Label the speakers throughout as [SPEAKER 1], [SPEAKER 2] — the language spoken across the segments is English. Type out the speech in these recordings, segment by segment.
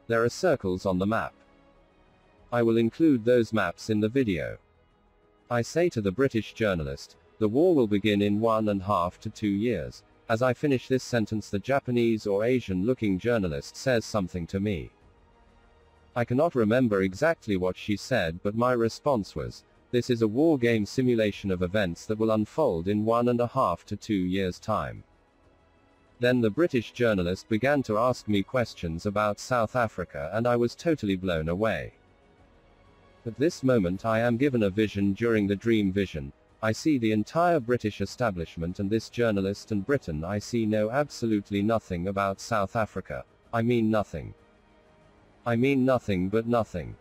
[SPEAKER 1] There are circles on the map. I will include those maps in the video. I say to the British journalist, the war will begin in 1.5 to 2 years. As I finish this sentence, the Japanese or Asian-looking journalist says something to me. I cannot remember exactly what she said, but my response was, this is a war game simulation of events that will unfold in 1.5 to 2 years' time. Then the British journalist began to ask me questions about South Africa, and I was totally blown away. At this moment I am given a vision during the dream vision. I see the entire British establishment and this journalist and Britain. I see know absolutely nothing about South Africa. I mean nothing. I mean nothing but nothing.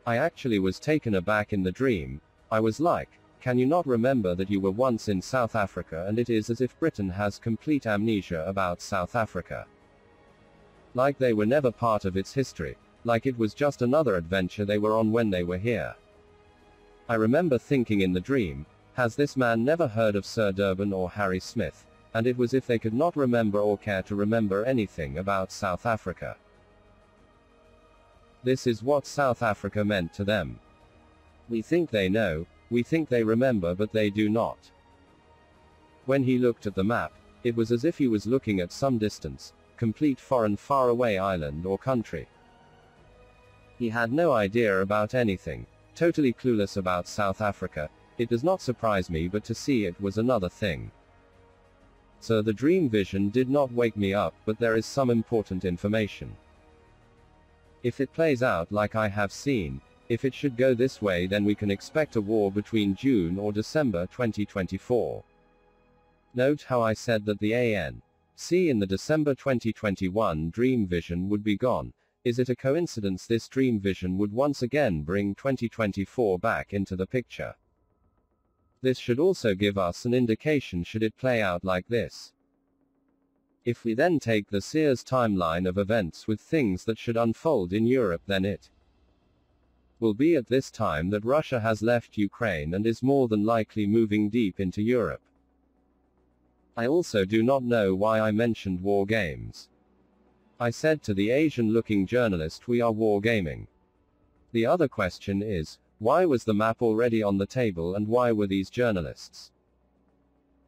[SPEAKER 1] I actually was taken aback in the dream. I was like, can you not remember that you were once in South Africa? And it is as if Britain has complete amnesia about South Africa. Like they were never part of its history. Like it was just another adventure they were on when they were here. I remember thinking in the dream, has this man never heard of Sir Durban or Harry Smith? And it was if they could not remember or care to remember anything about South Africa. This is what South Africa meant to them. We think they know, we think they remember, but they do not. When he looked at the map, it was as if he was looking at some distance, complete foreign faraway island or country. He had no idea about anything, totally clueless about South Africa. It does not surprise me, but to see it was another thing. So the dream vision did not wake me up, but there is some important information. If it plays out like I have seen, if it should go this way, then we can expect a war between June or December 2024. Note how I said that the ANC in the December 2021 dream vision would be gone. Is it a coincidence this dream vision would once again bring 2024 back into the picture? This should also give us an indication should it play out like this. If we then take the Sears timeline of events with things that should unfold in Europe, then it will be at this time that Russia has left Ukraine and is more than likely moving deep into Europe. I also do not know why I mentioned war games. I said to the Asian-looking journalist, we are wargaming. The other question is, why was the map already on the table and why were these journalists?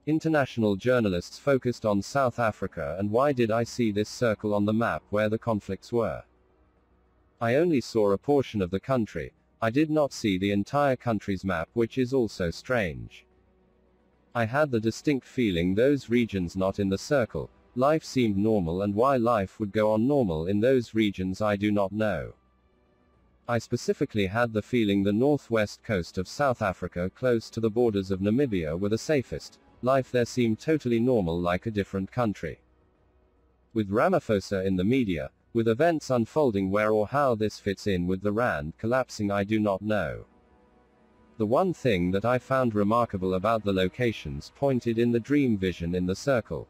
[SPEAKER 1] International journalists focused on South Africa, and why did I see this circle on the map where the conflicts were? I only saw a portion of the country. I did not see the entire country's map, which is also strange. I had the distinct feeling those regions not in the circle, life seemed normal, and why life would go on normal in those regions I do not know. I specifically had the feeling the northwest coast of South Africa close to the borders of Namibia were the safest. Life there seemed totally normal, like a different country. With Ramaphosa in the media, with events unfolding where or how this fits in with the RAND collapsing, I do not know. The one thing that I found remarkable about the locations pointed in the dream vision in the circle.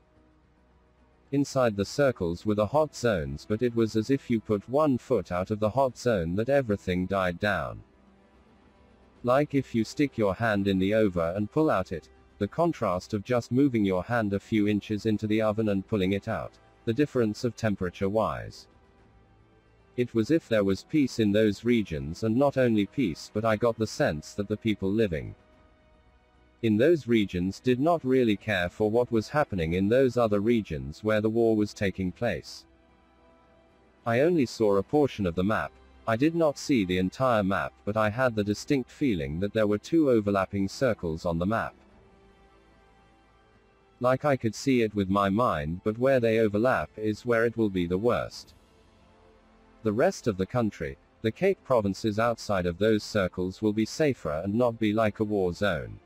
[SPEAKER 1] Inside the circles were the hot zones, but it was as if you put 1 foot out of the hot zone that everything died down. Like if you stick your hand in the oven and pull out it, the contrast of just moving your hand a few inches into the oven and pulling it out, the difference of temperature-wise. It was if there was peace in those regions, and not only peace, but I got the sense that the people living in those regions did not really care for what was happening in those other regions where the war was taking place. I only saw a portion of the map. I did not see the entire map, but I had the distinct feeling that there were 2 overlapping circles on the map. Like I could see it with my mind, but where they overlap is where it will be the worst. The rest of the country, the Cape provinces outside of those circles, will be safer and not be like a war zone.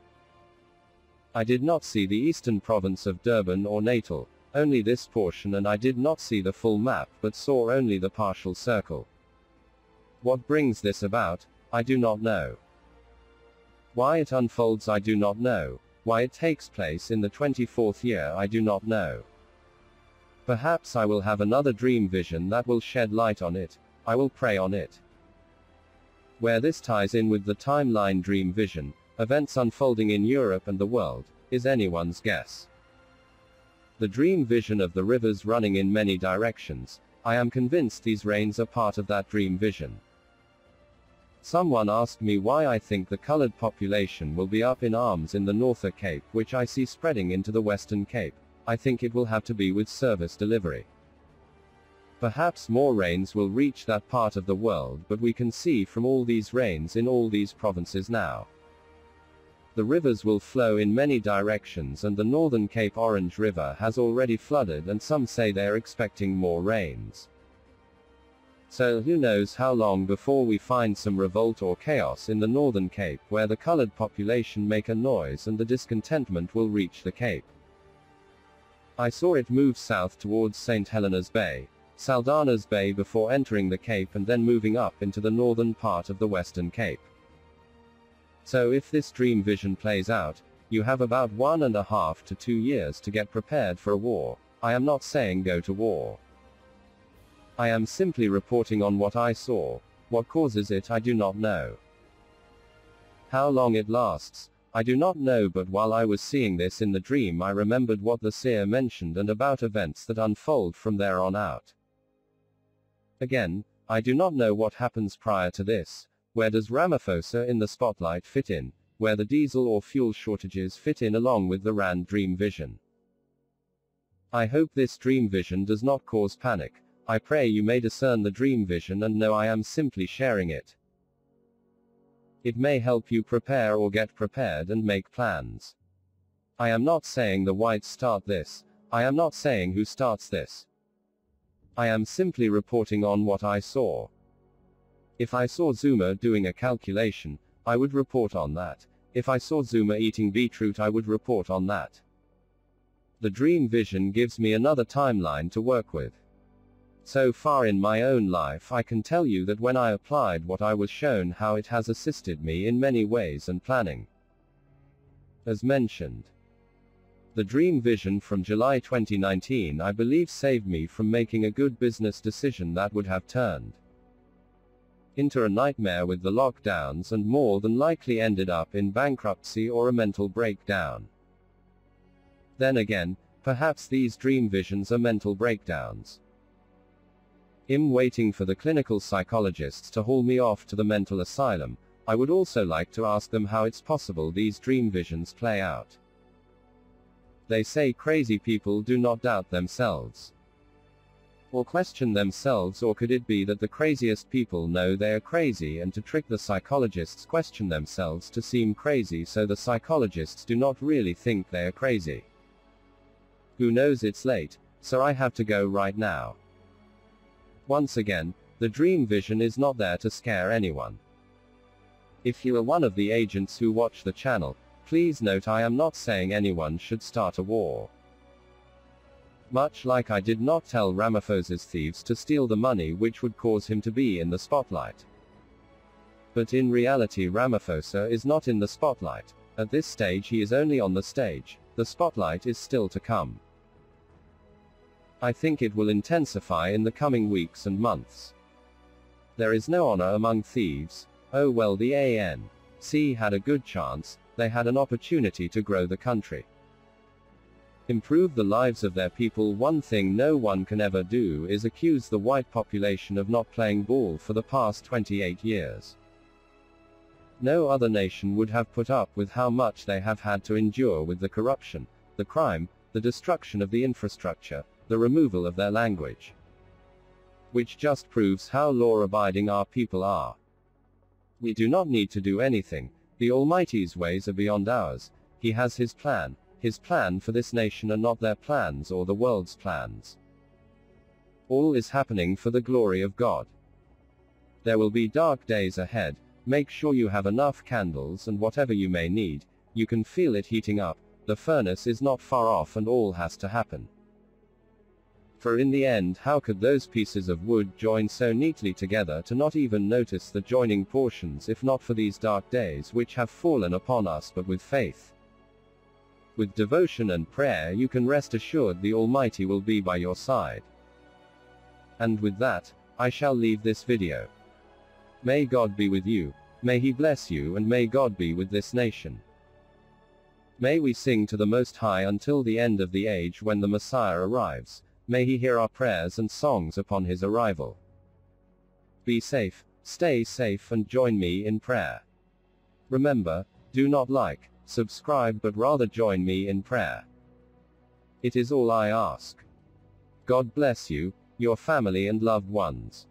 [SPEAKER 1] I did not see the eastern province of Durban or Natal, only this portion, and I did not see the full map, but saw only the partial circle. What brings this about? I do not know. Why it unfolds, I do not know. Why it takes place in the 24th year, I do not know. Perhaps I will have another dream vision that will shed light on it. I will pray on it. Where this ties in with the timeline dream vision, events unfolding in Europe and the world, is anyone's guess. The dream vision of the rivers running in many directions, I am convinced these rains are part of that dream vision. Someone asked me why I think the colored population will be up in arms in the Northern Cape, which I see spreading into the Western Cape. I think it will have to be with service delivery. Perhaps more rains will reach that part of the world, but we can see from all these rains in all these provinces now. The rivers will flow in many directions, and the Northern Cape Orange River has already flooded, and some say they're expecting more rains. So who knows how long before we find some revolt or chaos in the Northern Cape, where the colored population make a noise and the discontentment will reach the Cape. I saw it move south towards St. Helena's Bay, Saldanha's Bay before entering the Cape and then moving up into the northern part of the Western Cape. So if this dream vision plays out, you have about 1.5 to 2 years to get prepared for a war. I am not saying go to war. I am simply reporting on what I saw. What causes it, I do not know. How long it lasts, I do not know, but while I was seeing this in the dream, I remembered what the seer mentioned and about events that unfold from there on out. Again, I do not know what happens prior to this. Where does Ramaphosa in the spotlight fit in? Where the diesel or fuel shortages fit in along with the Rand dream vision? I hope this dream vision does not cause panic. I pray you may discern the dream vision and know I am simply sharing it. It may help you prepare or get prepared and make plans. I am not saying the whites start this. I am not saying who starts this. I am simply reporting on what I saw. If I saw Zuma doing a calculation, I would report on that. If I saw Zuma eating beetroot, I would report on that. The dream vision gives me another timeline to work with. So far in my own life, I can tell you that when I applied what I was shown, how it has assisted me in many ways and planning. As mentioned, the dream vision from July 2019 I believe saved me from making a good business decision that would have turned into a nightmare with the lockdowns and more than likely ended up in bankruptcy or a mental breakdown. Then again, perhaps these dream visions are mental breakdowns. I'm waiting for the clinical psychologists to haul me off to the mental asylum. I would also like to ask them how it's possible these dream visions play out. They say crazy people do not doubt themselves or question themselves, or could it be that the craziest people know they are crazy, and to trick the psychologists question themselves to seem crazy so the psychologists do not really think they are crazy? Who knows? It's late, so I have to go right now. Once again, the dream vision is not there to scare anyone. If you are one of the agents who watch the channel, please note I am not saying anyone should start a war. Much like I did not tell Ramaphosa's thieves to steal the money which would cause him to be in the spotlight. But in reality Ramaphosa is not in the spotlight. At this stage he is only on the stage. The spotlight is still to come. I think it will intensify in the coming weeks and months. There is no honor among thieves. Oh well, the ANC had a good chance. They had an opportunity to grow the country, improve the lives of their people. One thing no one can ever do is accuse the white population of not playing ball for the past 28 years. No other nation would have put up with how much they have had to endure with the corruption, the crime, the destruction of the infrastructure, the removal of their language. Which just proves how law-abiding our people are. We do not need to do anything. The Almighty's ways are beyond ours. He has His plan. His plan for this nation are not their plans or the world's plans. All is happening for the glory of God. There will be dark days ahead. Make sure you have enough candles and whatever you may need. You can feel it heating up. The furnace is not far off and all has to happen. For in the end, how could those pieces of wood join so neatly together to not even notice the joining portions if not for these dark days which have fallen upon us? But with faith, with devotion and prayer, you can rest assured the Almighty will be by your side. And with that, I shall leave this video. May God be with you. May He bless you, and may God be with this nation. May we sing to the Most High until the end of the age when the Messiah arrives. May He hear our prayers and songs upon His arrival. Be safe, stay safe, and join me in prayer. Remember, do not like, subscribe, but rather join me in prayer. It is all I ask. God bless you, your family and loved ones.